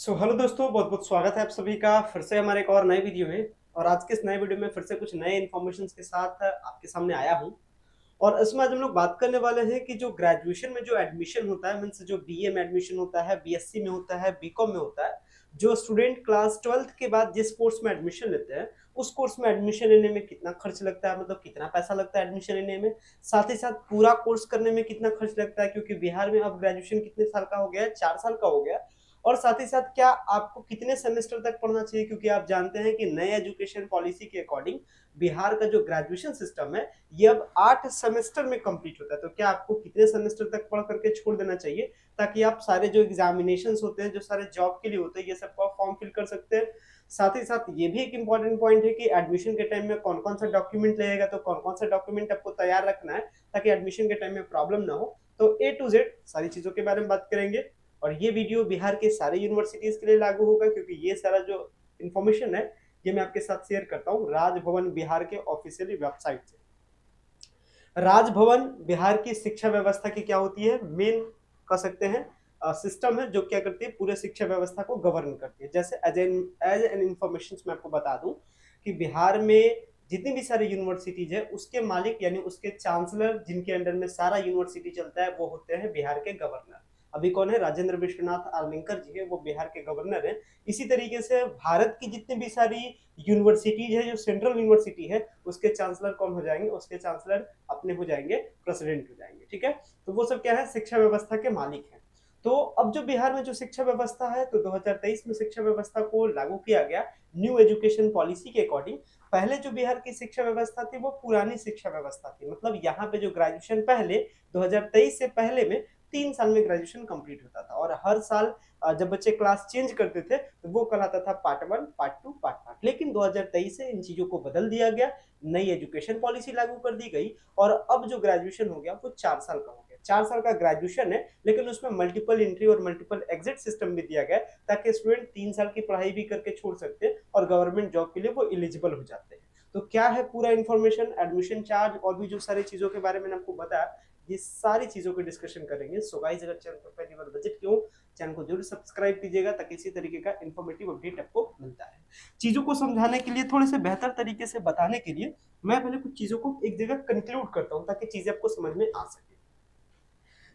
Hello दोस्तों, बहुत बहुत स्वागत है आप सभी का फिर से हमारे एक और नए वीडियो में। और आज के इस नए वीडियो में फिर से कुछ नए इन्फॉर्मेशन के साथ आपके सामने आया हूँ। और इसमें आज हम लोग बात करने वाले हैं कि जो ग्रेजुएशन में जो एडमिशन होता है, मीन्स जो बीए में एडमिशन होता है, बीएससी में होता है, बीकॉम में होता है, जो स्टूडेंट क्लास 12th के बाद जिस कोर्स में एडमिशन लेते हैं, उस कोर्स में एडमिशन लेने में कितना खर्च लगता है, मतलब कितना पैसा लगता है एडमिशन लेने में। साथ ही साथ पूरा कोर्स करने में कितना खर्च लगता है, क्योंकि बिहार में अब ग्रेजुएशन कितने साल का हो गया है, 4 साल का हो गया है। और साथ ही साथ क्या आपको कितने सेमेस्टर तक पढ़ना चाहिए, क्योंकि आप जानते हैं कि नए एजुकेशन पॉलिसी के अकॉर्डिंग बिहार का जो ग्रेजुएशन सिस्टम है ये अब 8 सेमेस्टर में कंप्लीट होता है। तो क्या आपको कितने सेमेस्टर तक पढ़ करके छोड़ देना चाहिए, ताकि आप सारे जो एग्जामिनेशन होते हैं, जो सारे जॉब के लिए होते हैं, ये सब का फॉर्म फिल कर सकते हैं। साथ ही साथ ये भी एक इंपॉर्टेंट पॉइंट है कि एडमिशन के टाइम में कौन कौन सा डॉक्यूमेंट लगेगा, तो कौन कौन सा डॉक्यूमेंट आपको तैयार रखना है ताकि एडमिशन के टाइम में प्रॉब्लम ना हो। तो ए टू जेड सारी चीजों के बारे में बात करेंगे। और ये वीडियो बिहार के सारे यूनिवर्सिटीज के लिए लागू होगा, क्योंकि ये सारा जो इन्फॉर्मेशन है ये मैं आपके साथ शेयर करता हूँ राजभवन बिहार के ऑफिशियली वेबसाइट से। राजभवन बिहार की शिक्षा व्यवस्था की क्या होती है, मेन कह सकते हैं सिस्टम है, जो क्या करती है पूरे शिक्षा व्यवस्था को गवर्न करती है। जैसे एज एन इंफॉर्मेशन मैं आपको बता दूं कि बिहार में जितनी भी सारी यूनिवर्सिटीज है उसके मालिक यानी उसके चांसलर, जिनके अंडर में सारा यूनिवर्सिटी चलता है, वो होते हैं बिहार के गवर्नर। अभी कौन है, राजेंद्र विश्वनाथ आर्लिंकर जी है, वो बिहार के गवर्नर है। इसी तरीके से भारत की जितनी भी सारी यूनिवर्सिटीज है, जो सेंट्रल यूनिवर्सिटी है, उसके चांसलर कौन हो जाएंगे, उसके चांसलर अपने हो जाएंगे प्रेसिडेंट हो जाएंगे। ठीक है, तो वो सब क्या है, शिक्षा व्यवस्था के मालिक हैं। तो अब जो बिहार में जो शिक्षा व्यवस्था है, तो 2023 में शिक्षा व्यवस्था को लागू किया गया न्यू एजुकेशन पॉलिसी के अकॉर्डिंग। पहले जो बिहार की शिक्षा व्यवस्था थी वो पुरानी शिक्षा व्यवस्था थी, मतलब यहाँ पे जो ग्रेजुएशन पहले 2023 से पहले में 3 साल में ग्रेजुएशन कंप्लीट होता था। और हर साल जब बच्चे क्लास चेंज करते थे तो वो कहलाता था पार्ट 1, पार्ट 2, पार्ट 8। लेकिन 2023 से इन चीजों को बदल दिया गया, नई एजुकेशन पॉलिसी लागू कर दी गई। और अब जो ग्रेजुएशन हो गया वो 4 साल का हो गया। 4 साल का ग्रेजुएशन है, लेकिन उसमें मल्टीपल एंट्री और मल्टीपल एग्जिट सिस्टम भी दिया गया, ताकि स्टूडेंट 3 साल की पढ़ाई भी करके छोड़ सकते हैं और गवर्नमेंट जॉब के लिए वो एलिजिबल हो जाते हैं। तो क्या है पूरा इन्फॉर्मेशन, एडमिशन चार्ज और भी जो सारी चीजों के बारे में आपको बताया, ये सारी चीजों की डिस्कशन करेंगे। सो गाइस, अगर चैनल पर पहली बार विजिट किया चैनल को जरूर सब्सक्राइब कीजिएगा, ताकि इसी तरीके का इन्फॉर्मेटिव अपडेट आपको मिलता है। चीजों को समझाने के लिए, थोड़े से बेहतर तरीके से बताने के लिए, मैं पहले कुछ चीजों को एक जगह कंक्लूड करता हूं, ताकि चीजें आपको समझ में आ सके।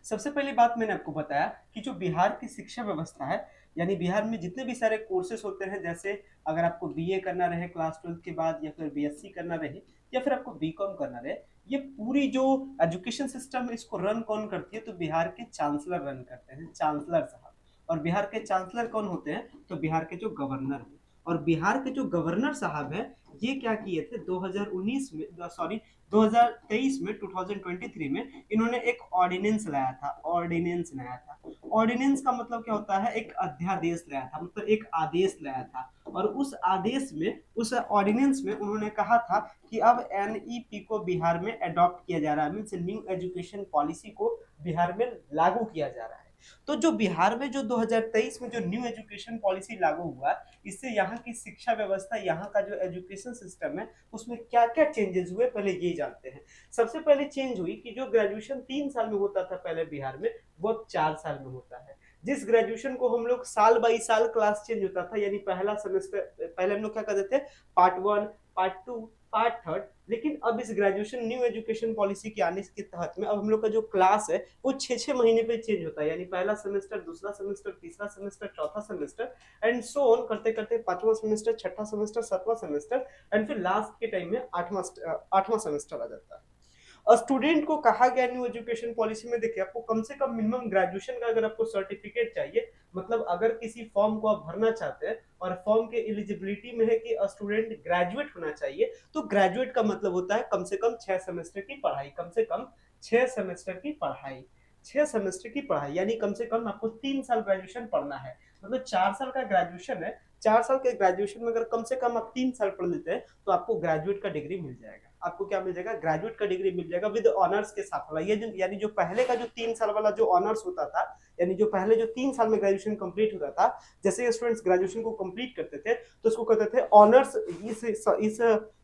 सबसे पहली बात मैंने आपको बताया कि जो बिहार की शिक्षा व्यवस्था है, यानी बिहार में जितने भी सारे कोर्सेस होते हैं, जैसे अगर आपको बीए करना रहे क्लास 12 के बाद, या फिर बीएससी करना रहे, या फिर आपको बीकॉम करना रहे, ये पूरी जो एजुकेशन सिस्टम है इसको रन कौन करती है, तो बिहार के चांसलर रन करते हैं, चांसलर साहब। और बिहार के चांसलर कौन होते हैं, तो बिहार के जो गवर्नर हैं। और बिहार के जो गवर्नर साहब हैं, ये क्या किए थे 2019 में, सॉरी 2023 में, 2023 में इन्होंने एक ऑर्डिनेंस लाया था। ऑर्डिनेंस लाया था, ऑर्डिनेंस का मतलब क्या होता है, एक अध्यादेश लाया था, मतलब एक आदेश लाया था। और उस आदेश में, उस ऑर्डिनेंस में उन्होंने कहा था कि अब एनईपी को बिहार में अडॉप्ट किया जा रहा है, मीन्स न्यू एजुकेशन पॉलिसी को बिहार में लागू किया जा रहा है। तो जो बिहार में जो 2023 में जो न्यू एजुकेशन पॉलिसी लागू हुआ, इससे यहाँ की शिक्षा व्यवस्था, यहाँ का जो एजुकेशन सिस्टम है, उसमें क्या क्या चेंजेस हुए पहले ये जानते हैं। सबसे पहले चेंज हुई कि जो ग्रेजुएशन 3 साल में होता था पहले बिहार में, वो अब 4 साल में होता है। जिस ग्रेजुएशन को हम लोग साल बाई साल क्लास चेंज होता था, यानी पहला सेमेस्टर पहले हम लोग क्या करते थे, पार्ट 1, पार्ट 2, पार्ट 3, लेकिन अब इस ग्रेजुएशन न्यू एजुकेशन पॉलिसी के आने के तहत में अब हम लोग का जो क्लास है वो 6-6 महीने पे चेंज होता है, यानी पहला सेमेस्टर, दूसरा सेमेस्टर, तीसरा सेमेस्टर, चौथा सेमेस्टर, एंड सो ऑन करते करते 5वां सेमेस्टर, छठा सेमेस्टर, 7वां सेमेस्टर, एंड फिर लास्ट के टाइम में 8वां सेमेस्टर आ जाता है। स्टूडेंट को कहा गया न्यू एजुकेशन पॉलिसी में, देखिए आपको कम से कम मिनिमम ग्रेजुएशन का अगर आपको सर्टिफिकेट चाहिए, मतलब अगर किसी फॉर्म को आप भरना चाहते हैं और फॉर्म के एलिजिबिलिटी में है कि स्टूडेंट ग्रेजुएट होना चाहिए, तो ग्रेजुएट का मतलब होता है कम से कम 6 सेमेस्टर की पढ़ाई, कम से कम 6 सेमेस्टर की पढ़ाई, 6 सेमेस्टर की पढ़ाई, यानी कम से कम आपको 3 साल ग्रेजुएशन पढ़ना है। मतलब 4 साल का ग्रेजुएशन है, 4 साल के ग्रेजुएशन में अगर कम से कम आप 3 साल पढ़ लेते हैं, तो आपको ग्रेजुएट का डिग्री मिल जाएगा। आपको क्या मिल जाएगा, ग्रेजुएट का डिग्री मिल जाएगा विद ऑनर्स के साथ वाला। ये जो यानी जो पहले का जो 3 साल वाला जो ऑनर्स होता था, यानी जो पहले जो 3 साल में ग्रेजुएशन कंप्लीट होता था, जैसे स्टूडेंट्स ग्रेजुएशन को कंप्लीट करते थे तो उसको कहते थे ऑनर्स। इस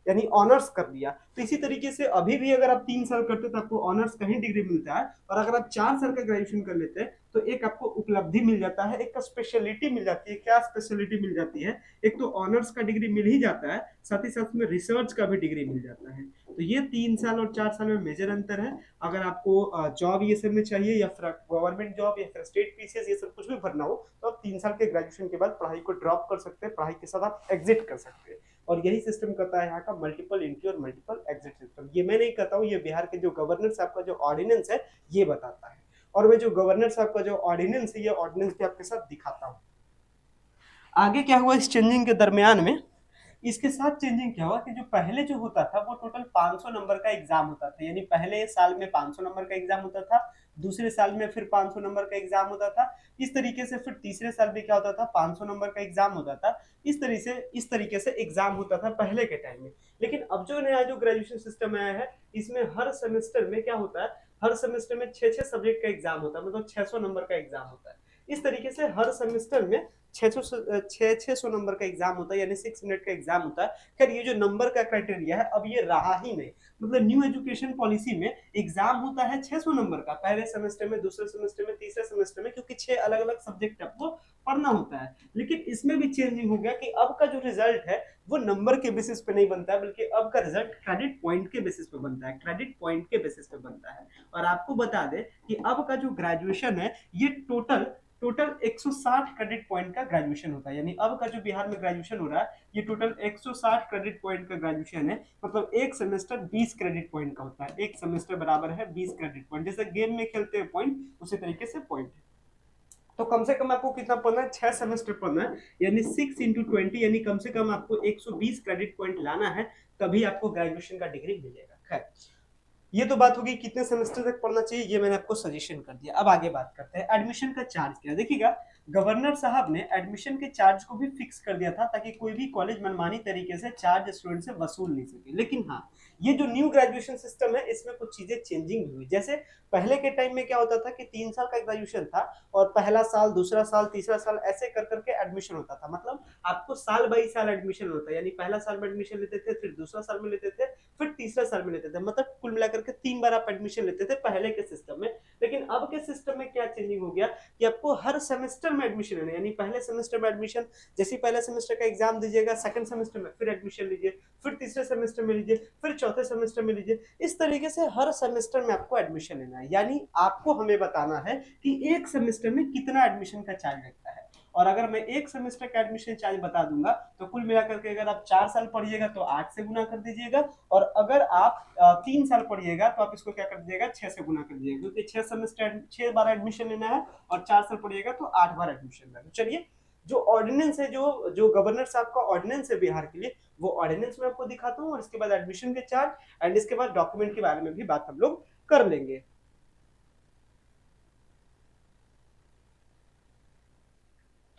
यानी ऑनर्स कर लिया। तो इसी तरीके से अभी भी अगर आप 3 साल करते तो आपको ऑनर्स का ही डिग्री मिलता है, और अगर आप 4 साल का ग्रेजुएशन कर लेते हैं तो एक आपको उपलब्धि मिल जाता है, एक स्पेशलिटी मिल जाती है। क्या स्पेशलिटी मिल जाती है? एक तो ऑनर्स का डिग्री मिल ही जाता है, साथ ही साथ में रिसर्च का भी डिग्री मिल जाता है। तो ये 3 साल और 4 साल में मेजर अंतर है। अगर आपको जॉब ये सब में चाहिए, या फिर गवर्नमेंट जॉब, या फिर स्टेट पीसीएस, ये सब कुछ भी भरना हो, तो आप 3 साल के ग्रेजुएशन के बाद पढ़ाई को ड्रॉप कर सकते हैं, पढ़ाई के साथ आप एग्जिट कर सकते हैं। और यही सिस्टम करता है यहाँ का मल्टीपल एंट्री और मल्टीपल एग्जिट सिस्टम। ये मैं नहीं कहता हूँ, ये बिहार के जो गवर्नर साहब का जो ऑर्डिनेंस है ये बताता है। और मैं जो गवर्नर साहब का जो ऑर्डिनेंस है, ये ऑर्डिनेंस भी आपके साथ दिखाता हूँ। आगे क्या हुआ इस चेंजिंग के दरमियान में, इसके साथ चेंजिंग क्या हुआ कि जो पहले जो होता था वो टोटल 500 नंबर का एग्जाम होता था, यानी पहले साल में 500 नंबर का एग्जाम होता था, दूसरे साल में फिर 500 नंबर का एग्जाम होता था, इस तरीके से फिर तीसरे साल में क्या होता था, 500 नंबर का एग्जाम होता था। इस तरीके से एग्जाम होता था पहले के टाइम में। लेकिन अब जो नया जो ग्रेजुएशन सिस्टम आया है, इसमें हर सेमेस्टर में क्या होता है, हर सेमेस्टर में 6-6 सब्जेक्ट का एग्जाम होता है, मतलब 600 नंबर का एग्जाम होता है। इस तरीके से हर सेमेस्टर में 600 नंबर का एग्जाम होता है, यानी 600 का एग्जाम होता है। खैर ये जो नंबर का क्राइटेरिया है अब ये रहा ही नहीं, मतलब न्यू एजुकेशन पॉलिसी में एग्जाम होता है 600 नंबर का, पहले सेमेस्टर में, दूसरे सेमेस्टर में, तीसरे सेमेस्टर में, क्योंकि 6 अलग अलग सब्जेक्ट आपको पढ़ना होता है। लेकिन इसमें भी चेंजिंग हो गया कि अब का जो रिजल्ट है वो नंबर के बेसिस पे नहीं बनता है, बल्कि अब का रिजल्ट क्रेडिट पॉइंट के बेसिस पे बनता है, क्रेडिट पॉइंट के बेसिस पे बनता है। और आपको बता दें कि अब का जो ग्रेजुएशन है ये टोटल टोटल 160 क्रेडिट पॉइंट का ग्रेजुएशन होता है। यानी अब का जो बिहार में ग्रेजुएशन हो रहा है ये टोटल 160 क्रेडिट पॉइंट का ग्रेजुएशन है, मतलब एक सेमेस्टर 20 क्रेडिट पॉइंट का होता है। एक सेमेस्टर बराबर है 20 क्रेडिट पॉइंट, जैसे गेम में खेलते हैं पॉइंट, उसी तरीके से पॉइंट है। तो कम से कम आपको कितना पढ़ना है, 6 सेमेस्टर पढ़ना है, यानी 6 इंटू 20, यानी कम से कम आपको 120 क्रेडिट पॉइंट लाना है, तभी आपको ग्रेजुएशन का डिग्री मिलेगा। खैर ये तो बात होगी कितने सेमेस्टर तक पढ़ना चाहिए, ये मैंने आपको सजेशन कर दिया। अब आगे बात करते हैं एडमिशन का चार्ज क्या। देखिएगा गवर्नर साहब ने एडमिशन के चार्ज को भी फिक्स कर दिया था, ताकि कोई भी कॉलेज मनमानी तरीके से चार्ज स्टूडेंट से वसूल नहीं सके। लेकिन हाँ, ये जो न्यू ग्रेजुएशन सिस्टम है इसमें कुछ चीजें चेंजिंग हुई। जैसे पहले के टाइम में क्या होता था कि 3 साल का ग्रेजुएशन था, और पहला साल, दूसरा साल, तीसरा साल ऐसे कर करके एडमिशन होता था। मतलब आपको साल बाई साल एडमिशन होता है, यानी पहला साल में एडमिशन लेते थे, फिर दूसरा साल में लेते थे, फिर तीसरा साल में लेते थे, मतलब कुल मिलाकर के 3 बार आप एडमिशन लेते थे पहले के सिस्टम में। लेकिन अब के सिस्टम में क्या चेंजिंग हो गया कि आपको हर सेमेस्टर में एडमिशन लेना है, यानी पहले सेमेस्टर में एडमिशन, जैसे पहले सेमेस्टर का एग्जाम दीजिएगा, सेकंड सेमेस्टर में फिर एडमिशन लीजिए, फिर तीसरे सेमेस्टर में लीजिए, फिर चौथे सेमेस्टर में लीजिए। इस तरीके से हर सेमेस्टर में आपको एडमिशन लेना है, यानी आपको हमें बताना है कि एक सेमेस्टर में कितना एडमिशन का चार्ज लगता है। और अगर मैं एक सेमेस्टर का एडमिशन चार्ज बता दूंगा तो कुल मिलाकर के अगर आप 4 साल पढ़िएगा तो 8 से गुना कर दीजिएगा, और अगर आप 3 साल पढ़िएगा तो आप इसको क्या कर दीजिएगा, 6 से गुना कर दीजिएगा, क्योंकि 6 सेमेस्टर 6 बार एडमिशन लेना है, और 4 साल पढ़िएगा तो 8 बार एडमिशन लेना है। चलिए जो ऑर्डिनेंस है, जो जो गवर्नर साहब का ऑर्डिनेंस है बिहार के लिए, वो ऑर्डिनेंस में आपको दिखाता हूँ, और इसके बाद एडमिशन के चार्ज एंड इसके बाद डॉक्यूमेंट के बारे में भी बात हम लोग कर लेंगे।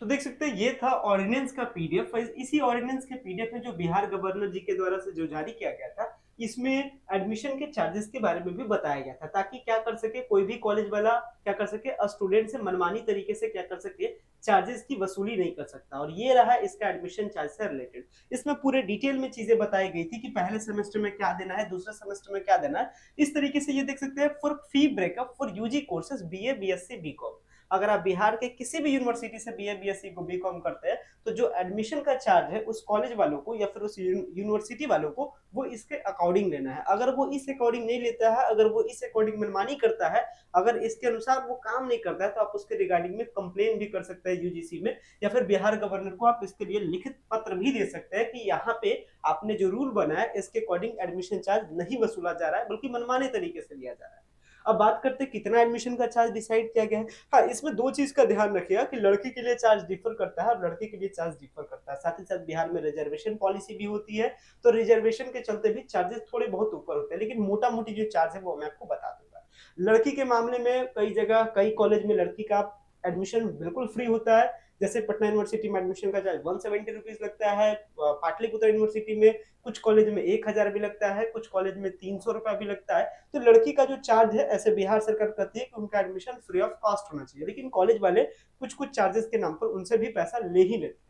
तो देख सकते हैं ये था ऑर्डिनेंस का पीडीएफ। इसी ऑर्डिनेंस के पीडीएफ में जो बिहार गवर्नर जी के द्वारा से जो जारी किया गया था, इसमें एडमिशन के चार्जेस के बारे में भी बताया गया था, ताकि क्या कर सके कोई भी कॉलेज वाला, क्या कर सके स्टूडेंट से मनमानी तरीके से क्या कर सके, चार्जेस की वसूली नहीं कर सकता। और ये रहा इसका एडमिशन चार्ज से रिलेटेड। इसमें पूरे डिटेल में चीजें बताई गई थी कि पहले सेमेस्टर में क्या देना है, दूसरे सेमेस्टर में क्या देना है। इस तरीके से ये देख सकते हैं for fee breakup for UG courses BA BSc BCom. अगर आप बिहार के किसी भी यूनिवर्सिटी से बीए बीएससी को बीकॉम करते हैं तो जो एडमिशन का चार्ज है उस कॉलेज वालों को या फिर उस यूनिवर्सिटी वालों को वो इसके अकॉर्डिंग लेना है। अगर वो इस अकॉर्डिंग नहीं लेता है, अगर वो इस अकॉर्डिंग मनमानी करता है, अगर इसके अनुसार वो काम नहीं करता है, तो आप उसके रिगार्डिंग में कंप्लेन भी कर सकते हैं यूजीसी में, या फिर बिहार गवर्नर को आप इसके लिए लिखित पत्र भी दे सकते हैं कि यहाँ पे आपने जो रूल बनाया है इसके अकॉर्डिंग एडमिशन चार्ज नहीं वसूला जा रहा है, बल्कि मनमाने तरीके से लिया जा रहा है। अब बात करते हैं कितना एडमिशन का चार्ज डिसाइड किया गया है। हाँ, इसमें दो चीज का ध्यान रखिएगा कि लड़की के लिए चार्ज डिफर करता है और लड़के के लिए चार्ज डिफर करता है। साथ ही साथ बिहार में रिजर्वेशन पॉलिसी भी होती है, तो रिजर्वेशन के चलते भी चार्जेस थोड़े बहुत ऊपर होते हैं, लेकिन मोटा मोटी जो चार्ज है वो मैं आपको बता दूंगा। लड़की के मामले में कई जगह, कई कॉलेज में लड़की का एडमिशन बिल्कुल फ्री होता है। जैसे पटना यूनिवर्सिटी में एडमिशन का चार्ज 170 रुपीज लगता है, पाटलिपुत्र यूनिवर्सिटी में कुछ कॉलेज में 1000 भी लगता है, कुछ कॉलेज में 300 रुपया भी लगता है। तो लड़की का जो चार्ज है, ऐसे बिहार सरकार कहती है कि उनका एडमिशन फ्री ऑफ कॉस्ट होना चाहिए, लेकिन कॉलेज वाले कुछ कुछ चार्जेस के नाम पर उनसे भी पैसा ले ही लेते हैं।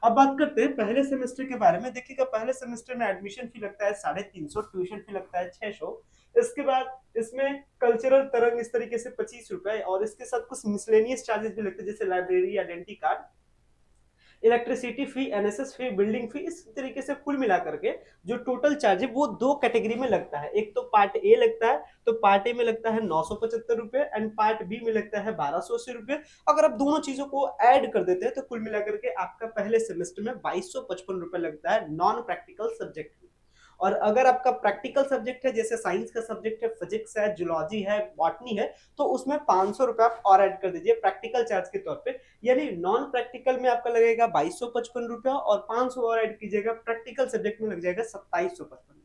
अब बात करते हैं पहले सेमेस्टर के बारे में। देखिएगा पहले सेमेस्टर में एडमिशन फी लगता है 350, ट्यूशन फी लगता है 600। इसके बाद इसमें कल्चरल तरंग इस तरीके से 25 रुपए, और इसके साथ कुछ मिसलेनियस चार्जेस भी लगते हैं जैसे लाइब्रेरी, आइडेंटिटी कार्ड, इलेक्ट्रिसिटी फी, एनएसएस फी, बिल्डिंग फी। इस तरीके से कुल मिलाकर के जो टोटल चार्ज है वो दो कैटेगरी में लगता है। एक तो पार्ट ए लगता है, तो पार्ट ए में लगता है 975 रुपए एंड पार्ट बी में लगता है 1280 रुपए। अगर आप दोनों चीजों को ऐड कर देते हैं तो कुल मिलाकर के आपका पहले सेमेस्टर में 2255 रुपए लगता है नॉन प्रैक्टिकल सब्जेक्ट में। और अगर आपका प्रैक्टिकल सब्जेक्ट है जैसे साइंस का सब्जेक्ट है, फिजिक्स है, जूलॉजी है, बॉटनी है, तो उसमें 500 रुपए आप और ऐड कर दीजिए प्रैक्टिकल चार्ज के तौर पे। यानी नॉन प्रैक्टिकल में आपका लगेगा 2255 रुपया, और 500 और ऐड कीजिएगा, प्रैक्टिकल सब्जेक्ट में लग जाएगा 2755।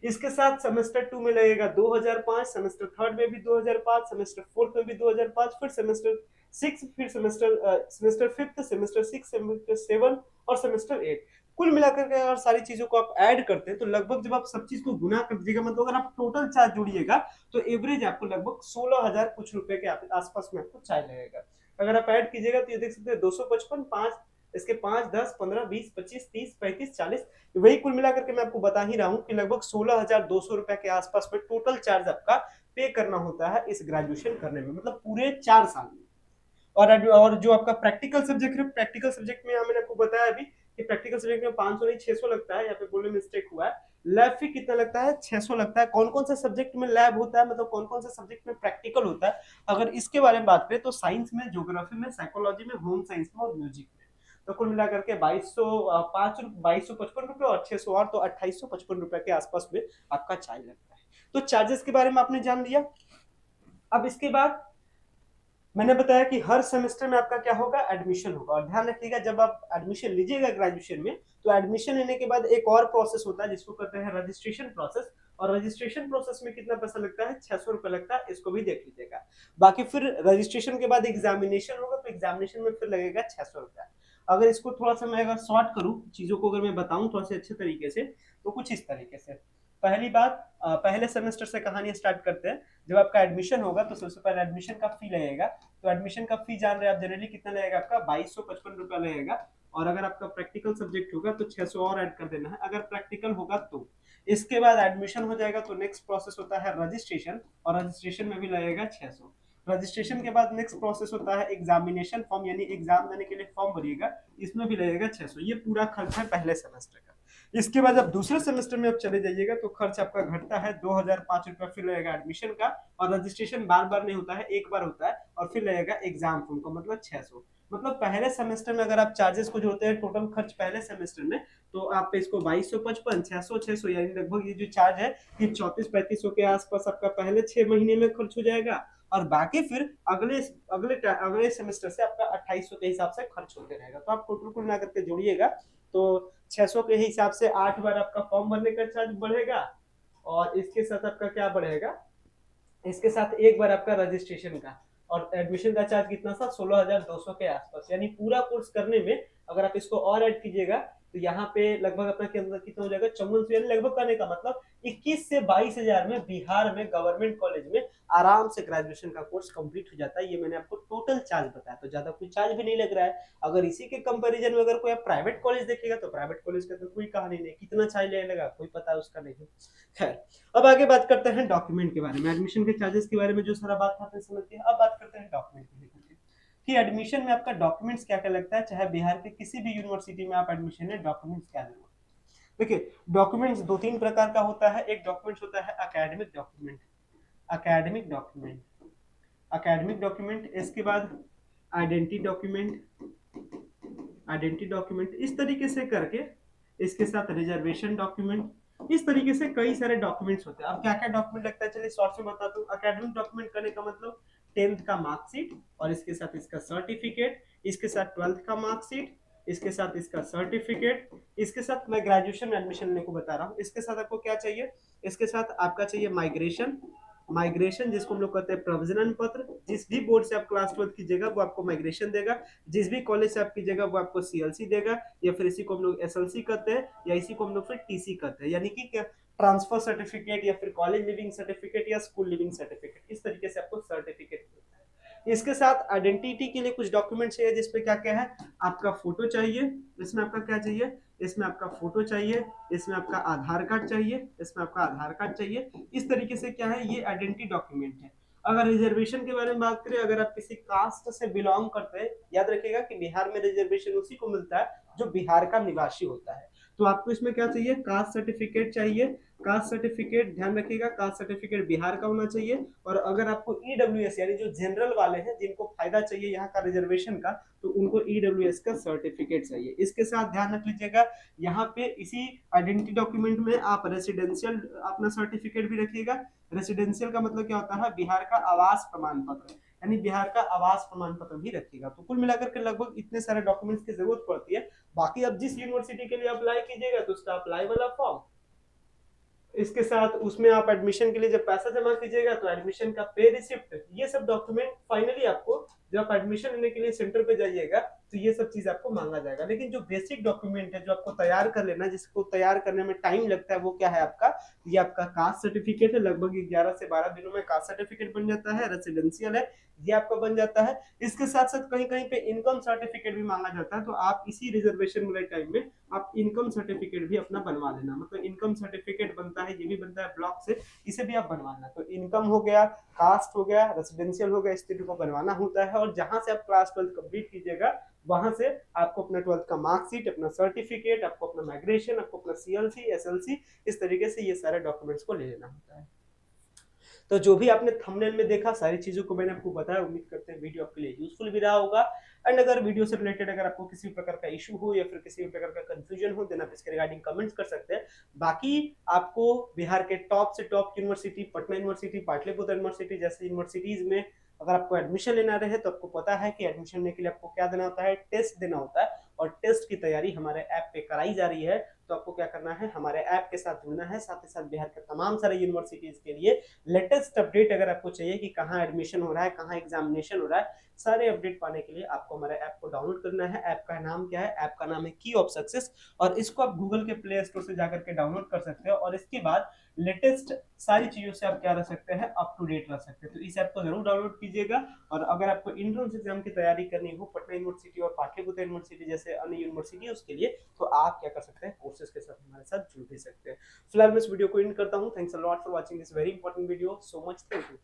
इसके साथ सेमेस्टर 2 में लगेगा 2005, सेमेस्टर थर्ड में भी 2005, सेमेस्टर फोर्थ में भी 2005, फिर सेमेस्टर 6, फिर सेमेस्टर फिफ्थ, सेमेस्टर 6, सेमेस्टर 7 और सेमेस्टर 8। कुल मिलाकर के अगर सारी चीजों को आप ऐड करते हैं तो लगभग जब आप सब चीज को गुना कर दीजिएगा, मतलब अगर आप टोटल चार्ज जोड़िएगा तो एवरेज आपको लगभग 16,000 कुछ रुपए के आसपास में आपको चार्ज लगेगा। अगर आप ऐड कीजिएगा तो ये देख सकते हैं 255, 5 इसके 5, 10, 15, 20, 25, 30, 35, 40, वही कुल मिलाकर के मैं आपको बता ही रहा हूँ कि लगभग 16,200 रुपए के आसपास में टोटल चार्ज आपका पे करना होता है इस ग्रेजुएशन करने में, मतलब पूरे 4 साल में। और जो आपका प्रैक्टिकल सब्जेक्ट है, प्रैक्टिकल सब्जेक्ट में मैंने आपको बताया अभी कि प्रैक्टिकल सब्जेक्ट में 500 नहीं 600 लगता है, यहाँ पे बोलने मिस्टेक हुआ है। लैब फी कितना लगता है? 600 लगता है। कौन कौन से सब्जेक्ट में लैब होता है, मतलब कौन कौन से सब्जेक्ट में प्रैक्टिकल होता है, अगर इसके बारे में बात करें तो साइंस में, ज्योग्राफी में, साइकोलॉजी में, होम साइंस में और म्यूजिक में। तो कुल मिलाकर के 2255 रुपए और 600 और तो 2855 रुपए के आसपास में आपका चार्ज लगता है। तो चार्जेस के बारे में आपने जान लिया। अब इसके बाद मैंने बताया कि हर सेमेस्टर में आपका क्या होगा, एडमिशन होगा। और ध्यान रखिएगा जब आप एडमिशन लीजिएगा ग्रेजुएशन में, तो एडमिशन लेने के बाद एक और प्रोसेस होता है जिसको कहते हैं रजिस्ट्रेशन प्रोसेस। और रजिस्ट्रेशन प्रोसेस में कितना पैसा लगता है? 600 रुपए लगता है, इसको भी देख लीजिएगा। बाकी फिर रजिस्ट्रेशन के बाद एग्जामिनेशन होगा, तो एग्जामिनेशन में फिर लगेगा 600 रुपया। अगर इसको थोड़ा सा मैं अगर शॉर्ट करूं चीजों को, अगर मैं बताऊं थोड़ा सा अच्छे तरीके से, तो कुछ इस तरीके से। पहली बात, पहले सेमेस्टर से कहानी स्टार्ट करते हैं। जब आपका एडमिशन होगा तो सबसे पहले एडमिशन का फी लगेगा। तो एडमिशन का फी जान रहे हैं आप जनरली कितना लगेगा आपका? 2255 रुपया लगेगा। और अगर आपका प्रैक्टिकल सब्जेक्ट होगा तो 600 और ऐड कर देना है अगर प्रैक्टिकल होगा तो। इसके बाद एडमिशन हो जाएगा तो नेक्स्ट प्रोसेस होता है रजिस्ट्रेशन, और रजिस्ट्रेशन में भी लगेगा 600। रजिस्ट्रेशन के बाद नेक्स्ट प्रोसेस होता है एग्जामिनेशन फॉर्म, यानी एग्जाम देने के लिए फॉर्म भरिएगा, इसमें भी लगेगा 600। ये पूरा खर्च है पहले सेमेस्टर का। इसके बाद जब दूसरे सेमेस्टर में आप चले जाइएगा तो खर्च आपका घटता है 2005 रुपया, फिर लगेगा एडमिशन का। और रजिस्ट्रेशन बार बार नहीं होता है, एक बार होता है। और फिर लगेगा एग्जाम फॉर्म का, मतलब 600। मतलब पहले सेमेस्टर में अगर आप चार्जेस को जोड़ते हैं टोटल खर्च पहले सेमेस्टर में, तो आप इसको 2255, 600, 600, यानी लगभग ये जो चार्ज है ये 34-35 के आसपास आपका पहले 6 महीने में खर्च हो जाएगा। और बाकी फिर अगले अगले अगले सेमेस्टर से आपका 2800 के हिसाब से खर्च होते रहेगा। तो आप टोटल कुल मिलाकर के जोड़िएगा तो 600 के हिसाब से 8 बार आपका फॉर्म भरने का चार्ज बढ़ेगा, और इसके साथ आपका क्या बढ़ेगा, इसके साथ एक बार आपका रजिस्ट्रेशन का। और एडमिशन का चार्ज कितना था? 16,200 के आसपास। यानी पूरा कोर्स करने में अगर आप इसको और ऐड कीजिएगा तो यहाँ पे लगभग अपना के अंदर कितना हो जाएगा? 5400। यानी लगभग करने का मतलब 21 से 22 हजार में बिहार में गवर्नमेंट कॉलेज में आराम से ग्रेजुएशन का कोर्स कंप्लीट हो जाता है। ये मैंने आपको टोटल चार्ज बताया, तो ज्यादा कोई चार्ज भी नहीं लग रहा है। अगर इसी के कंपैरिजन में अगर कोई आप प्राइवेट कॉलेज देखेगा तो प्राइवेट कॉलेज का तो कोई कहानी नहीं, कितना चार्ज लगेगा कोई पता उसका नहीं। खैर, अब आगे बात करते हैं डॉक्यूमेंट के बारे में। एडमिशन के चार्जेस के बारे में जो सारा बात आपने समझ लिया, अब बात करते हैं डॉक्यूमेंट को लेकर के कि एडमिशन में आपका डॉक्यूमेंट्स क्या क्या लगता है। चाहे बिहार के किसी भी यूनिवर्सिटी में आप एडमिशन है, डॉक्यूमेंट्स क्या जरूरत है। देखिए डॉक्यूमेंट्स दो तीन प्रकार का होता है। एक डॉक्यूमेंट्स होता है academic document, academic document, academic document. इसके बाद आइडेंटिटी डॉक्यूमेंट, आइडेंटिटी डॉक्यूमेंट, इस तरीके से करके इसके साथ रिजर्वेशन डॉक्यूमेंट, इस तरीके से कई सारे डॉक्यूमेंट्स होते हैं। अब क्या क्या डॉक्यूमेंट लगता है चलिए शॉर्ट में बताता हूँ। एकेडमिक डॉक्यूमेंट करने का मतलब 10th का मार्कशीट, और इसके साथ इसका सर्टिफिकेट, इसके साथ 12th का मार्कशीट, इसके साथ इसका सर्टिफिकेट, इसके साथ मैं ग्रेजुएशन में एडमिशन लेने को बता रहा हूँ। इसके साथ आपको क्या चाहिए? इसके साथ आपका चाहिए माइग्रेशन, माइग्रेशन जिसको हम लोग कहते हैं प्रवजन पत्र। जिस भी बोर्ड से आप क्लास 12 कीजिएगा वो आपको माइग्रेशन देगा, जिस भी कॉलेज से आप कीजिएगा वो आपको सीएलसी देगा, या फिर इसी को हम लोग एसएलसी कहते हैं, या इसी को हम लोग फिर टीसी कहते हैं, यानी कि क्या, ट्रांसफर सर्टिफिकेट, या फिर कॉलेज लिविंग सर्टिफिकेट, या स्कूल लिविंग सर्टिफिकेट। इस तरीके से आपको सर्टिफिकेट मिलता है। इसके साथ आइडेंटिटी के लिए कुछ डॉक्यूमेंट चाहिए, जिसपे क्या क्या है, आपका फोटो चाहिए, इसमें आपका क्या चाहिए, इसमें आपका फोटो चाहिए, इसमें आपका आधार कार्ड चाहिए, इसमें आपका आधार कार्ड चाहिए। इस तरीके से क्या है, ये आइडेंटिटी डॉक्यूमेंट है। अगर रिजर्वेशन के बारे में बात करें, अगर आप किसी कास्ट से बिलोंग करते हैं, याद रखिएगा कि बिहार में रिजर्वेशन उसी को मिलता है जो बिहार का निवासी होता है। तो आपको इसमें क्या चाहिए, कास्ट सर्टिफिकेट चाहिए। कास्ट सर्टिफिकेट ध्यान रखिएगा, कास्ट सर्टिफिकेट बिहार का होना चाहिए। और अगर आपको ईडब्ल्यूएस यानी जो जनरल वाले हैं, जिनको फायदा चाहिए यहाँ का रिजर्वेशन का, तो उनको ईडब्ल्यूएस का सर्टिफिकेट चाहिए। इसके साथ ध्यान रख लीजिएगा, यहाँ पे इसी आइडेंटिटी डॉक्यूमेंट में आप रेसिडेंशियल अपना सर्टिफिकेट भी रखिएगा। रेसिडेंशियल का मतलब क्या होता है, बिहार का आवास प्रमाण पत्र, यानी बिहार का आवास प्रमाण पत्र भी रखिएगा। तो कुल मिलाकर के लगभग इतने सारे डॉक्यूमेंट्स की जरूरत पड़ती है। बाकी अब जिस यूनिवर्सिटी के लिए अप्लाई कीजिएगा तो उसका अप्लाई वाला फॉर्म, इसके साथ उसमें आप एडमिशन के लिए जब पैसा जमा कीजिएगा तो एडमिशन का पे रिसिप्ट, ये सब डॉक्यूमेंट फाइनली आपको जब आप एडमिशन लेने के लिए सेंटर पे जाइएगा तो ये सब चीज आपको मांगा जाएगा। लेकिन जो बेसिक डॉक्यूमेंट है जो आपको तैयार कर लेना, जिसको तैयार करने में टाइम लगता है, वो क्या है आपका, ये आपका कास्ट सर्टिफिकेट है। लगभग 11 से 12 दिनों में कास्ट सर्टिफिकेट बन जाता है। रेसिडेंशियल है, ये आपका बन जाता है। इसके साथ साथ कहीं कहीं पे इनकम सर्टिफिकेट भी मांगा जाता है, तो आप इसी रिजर्वेशन वाले टाइम में आप इनकम सर्टिफिकेट भी अपना बनवा लेना। मतलब इनकम सर्टिफिकेट बनता है, ये भी बनता है ब्लॉक से, इसे भी आप बनवाना। तो इनकम हो गया, कास्ट हो गया, रेसिडेंशियल हो गया, इस तीनों को बनवाना होता है। और जहां से आप क्लास 12 कंप्लीट कीजिएगा, वहां से आपको अपना 12th का मार्कशीट, अपना सर्टिफिकेट, आपको अपना माइग्रेशन, आपको अपना सीएलसी, एसएलसी, इस तरीके से ये सारे डॉक्यूमेंट्स को ले लेना होता है। तो जो भी आपने थंबनेल में देखा, सारी चीजों को मैंने आपको बताया। उम्मीद करते हैं वीडियो आपके लिए यूजफुल भी रहा होगा। एंड अगर वीडियो से रिलेटेड अगर आपको किसी प्रकार का इशू हो या फिर किसी प्रकार का कंफ्यूजन हो, देन आप इसके रिगार्डिंग कमेंट्स कर सकते हैं। बाकी आपको बिहार के टॉप से top university, Patna university, Pataliputra university जैसे यूनिवर्सिटीज में अगर आपको एडमिशन लेना रहे, तो आपको पता है कि एडमिशन लेने के लिए आपको क्या देना होता है, टेस्ट देना होता है। और टेस्ट की तैयारी हमारे ऐप पे कराई जा रही है। तो आपको क्या करना है, हमारे ऐप के साथ जुड़ना है। साथ ही साथ बिहार के तमाम सारे यूनिवर्सिटीज के लिए लेटेस्ट अपडेट अगर आपको चाहिए कि कहाँ एडमिशन हो रहा है, कहाँ एग्जामिनेशन हो रहा है, सारे अपडेट पाने के लिए आपको हमारे ऐप को डाउनलोड करना है। ऐप का नाम क्या है, ऐप का नाम है की ऑफ सक्सेस। और इसको आप गूगल के प्ले स्टोर से जाकर के डाउनलोड कर सकते हो। और इसके बाद लेटेस्ट सारी चीजों से आप क्या रह सकते हैं, अप टू डेट रह सकते हैं। तो इस ऐप को जरूर डाउनलोड कीजिएगा। और अगर आपको एंट्रेंस एग्जाम की तैयारी करनी हो पटना यूनिवर्सिटी और पाटलिपुत्र यूनिवर्सिटी जैसे अन्य यूनिवर्सिटी, उसके लिए तो आप क्या कर सकते हैं, कोर्सेज के साथ हमारे साथ जुड़ भी सकते हैं। फिलहाल मैं इस वीडियो को एंड करता हूं। Thanks a lot for watching this very important video. So much, thank you.